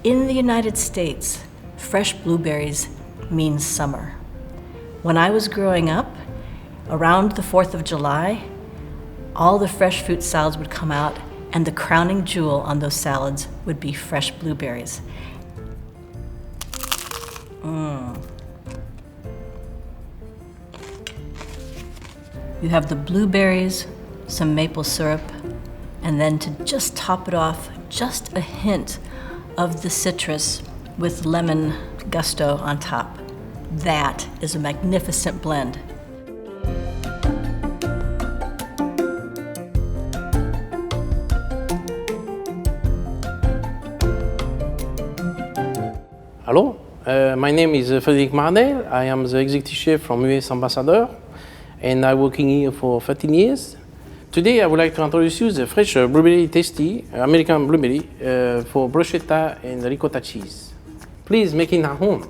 In the United States, fresh blueberries means summer. When I was growing up, around the 4th of July, all the fresh fruit salads would come out, and the crowning jewel on those salads would be fresh blueberries. You have the blueberries, some maple syrup, and then to just top it off, just a hint of the citrus with lemon gusto on top. That is a magnificent blend. Hello, my name is Frédéric Marnel. I am the executive chef from US Ambassador, and I'm working here for 13 years. Today I would like to introduce you the fresh blueberry tasty American blueberry for bruschetta and ricotta cheese. Please make it at home.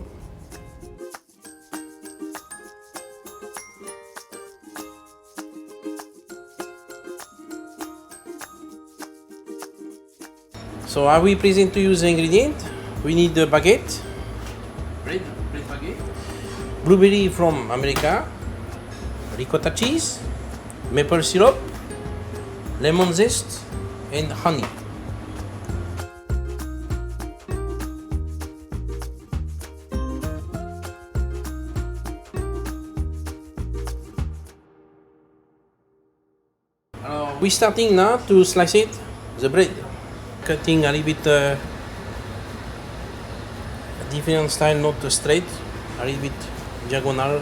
So I will present to you the ingredient. We need a baguette, bread baguette, blueberry from America, ricotta cheese, maple syrup, lemon zest, and honey. We're starting now to slice it, the bread. Cutting a little bit different style, not straight, a little bit diagonal.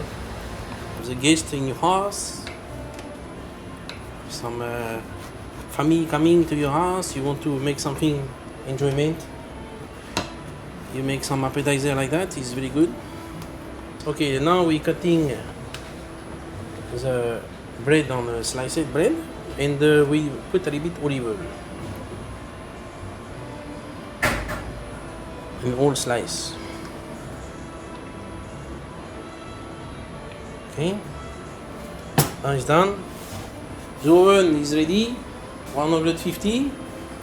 The guest in your house, some family coming to your house, you want to make something enjoyment. You make some appetizer like that, it's very good. Okay, now we're cutting the bread on a sliced bread, and we put a little bit olive oil. In all slice. Okay, now it's done. The oven is ready, 150.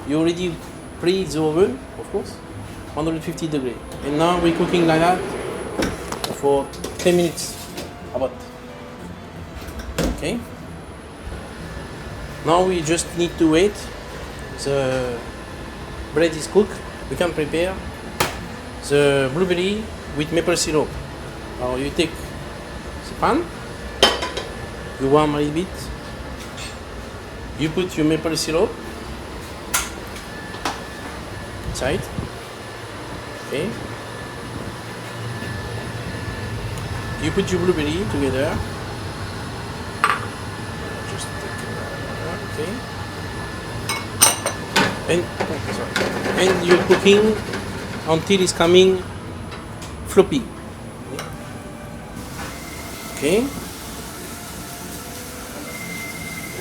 You already preheat the oven, of course, 150 degrees. And now we're cooking like that for 10 minutes, about. Okay. Now we just need to wait. The bread is cooked. We can prepare the blueberry with maple syrup. Now you take the pan, you warm a little bit, you put your maple syrup inside, okay, you put your blueberry together, just take okay, and you're cooking until it's coming floppy. Okay,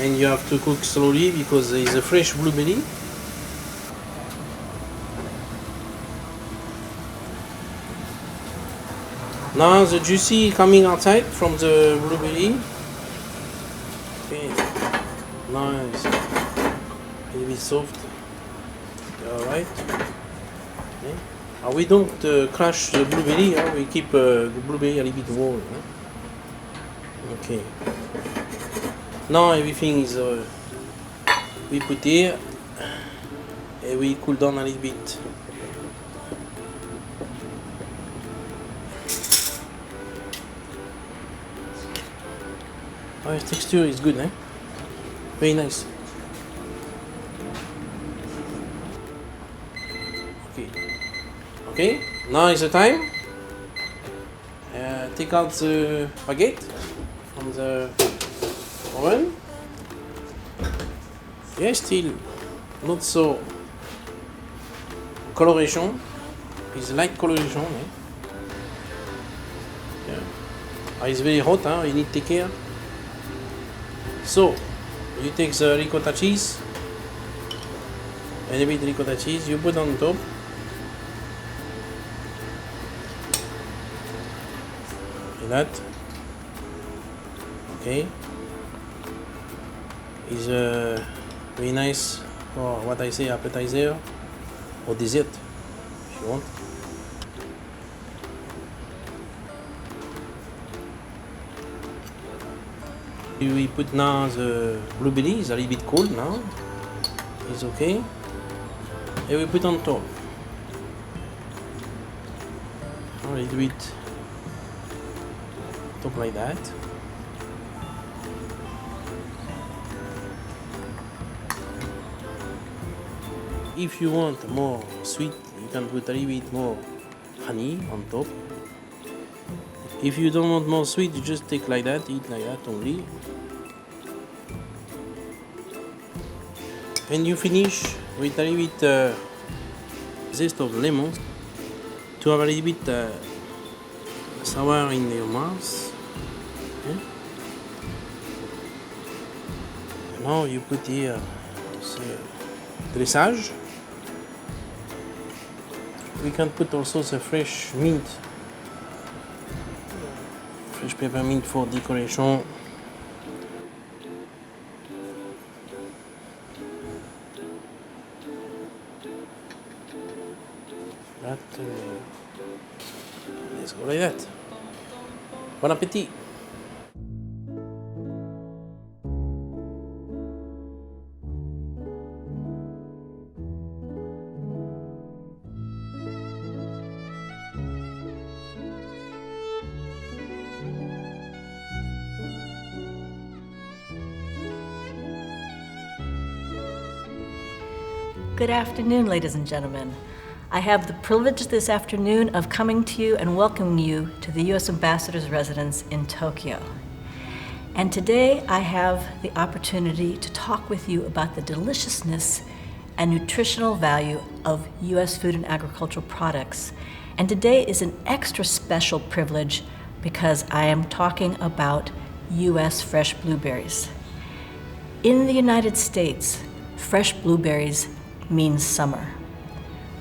and you have to cook slowly because there is a fresh blueberry. Now the juicy coming outside from the blueberry. Okay, nice, a little bit soft. Alright. Okay. We don't crush the blueberry, we keep the blueberry a little bit warm. Okay. Now everything is, we put here, and we cool down a little bit. Oh, the texture is good, eh? Very nice. Okay, now is the time. Take out the baguette from the oven. Yeah, still not so coloration. It's light coloration. Eh? Yeah. It's very hot. You need to take care. So you take the ricotta cheese, a little bit ricotta cheese. You put on top. That okay is very nice for what I say appetizer or dessert. if you want. We put now the blueberry, it's a little bit cold now. It's okay. And we put on top. A little bit top like that. If you want more sweet, you can put a little bit more honey on top. If you don't want more sweet, you just take like that, eat like that only. And you finish with a little bit zest of lemon to have a little bit sour in your mouth. Okay. Now you put here the dressage. We can put also the fresh mint, fresh peppermint for decoration. Let's go like that. Bon appétit! Good afternoon, ladies and gentlemen. I have the privilege this afternoon of coming to you and welcoming you to the U.S. Ambassador's residence in Tokyo. And today I have the opportunity to talk with you about the deliciousness and nutritional value of U.S. food and agricultural products. And today is an extra special privilege because I am talking about U.S. fresh blueberries. In the United States, fresh blueberries means summer.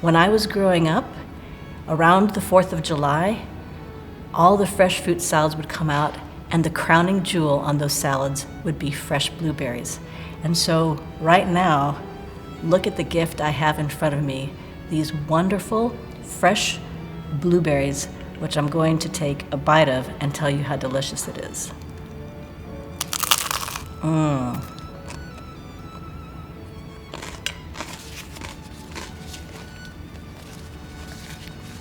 When I was growing up, around the 4th of July, all the fresh fruit salads would come out, and the crowning jewel on those salads would be fresh blueberries. And so right now, look at the gift I have in front of me, these wonderful fresh blueberries, which I'm going to take a bite of and tell you how delicious it is.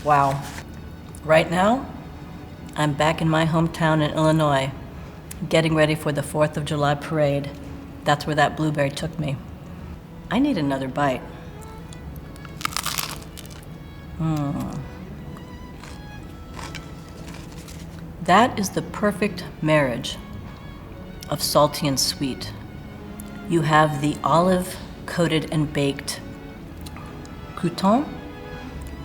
Wow. Right now, I'm back in my hometown in Illinois, getting ready for the 4th of July parade. That's where that blueberry took me. I need another bite. That is the perfect marriage of salty and sweet. You have the olive-coated and baked crouton.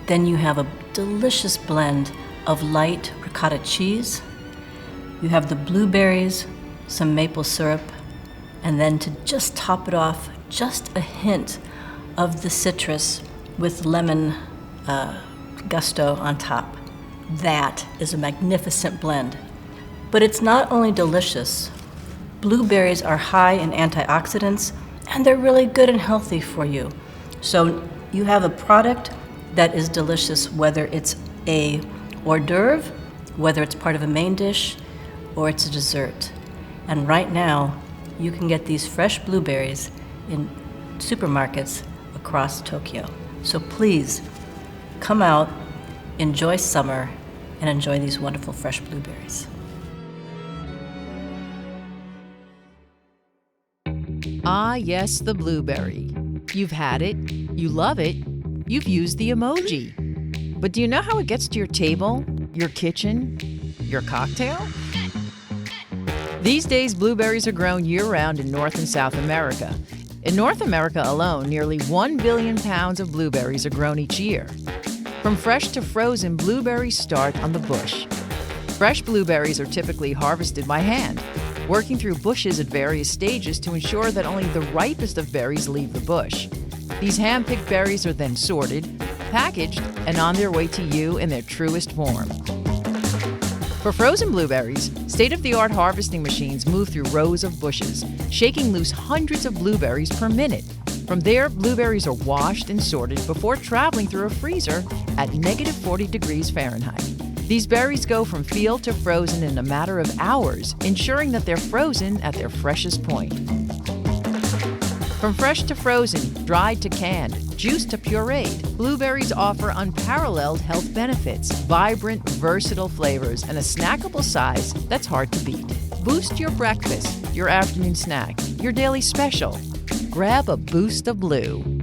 Then you have a delicious blend of light ricotta cheese. You have the blueberries, some maple syrup, and then to just top it off, just a hint of the citrus with lemon gusto on top. That is a magnificent blend. But it's not only delicious. Blueberries are high in antioxidants, and they're really good and healthy for you. So you have a product that is delicious, whether it's a hors d'oeuvre, whether it's part of a main dish, or it's a dessert. And right now, you can get these fresh blueberries in supermarkets across Tokyo. So please, come out, enjoy summer, and enjoy these wonderful fresh blueberries. Ah, yes, the blueberry. You've had it, you love it, you've used the emoji. But do you know how it gets to your table, your kitchen, your cocktail? These days, blueberries are grown year-round in North and South America. In North America alone, nearly 1 billion pounds of blueberries are grown each year. From fresh to frozen, blueberries start on the bush. Fresh blueberries are typically harvested by hand, working through bushes at various stages to ensure that only the ripest of berries leave the bush. These hand-picked berries are then sorted, packaged, and on their way to you in their truest form. For frozen blueberries, state-of-the-art harvesting machines move through rows of bushes, shaking loose hundreds of blueberries per minute. From there, blueberries are washed and sorted before traveling through a freezer at -40 degrees Fahrenheit. These berries go from field to frozen in a matter of hours, ensuring that they're frozen at their freshest point. From fresh to frozen, dried to canned, juiced to pureed, blueberries offer unparalleled health benefits, vibrant, versatile flavors, and a snackable size that's hard to beat. Boost your breakfast, your afternoon snack, your daily special. Grab a boost of blue.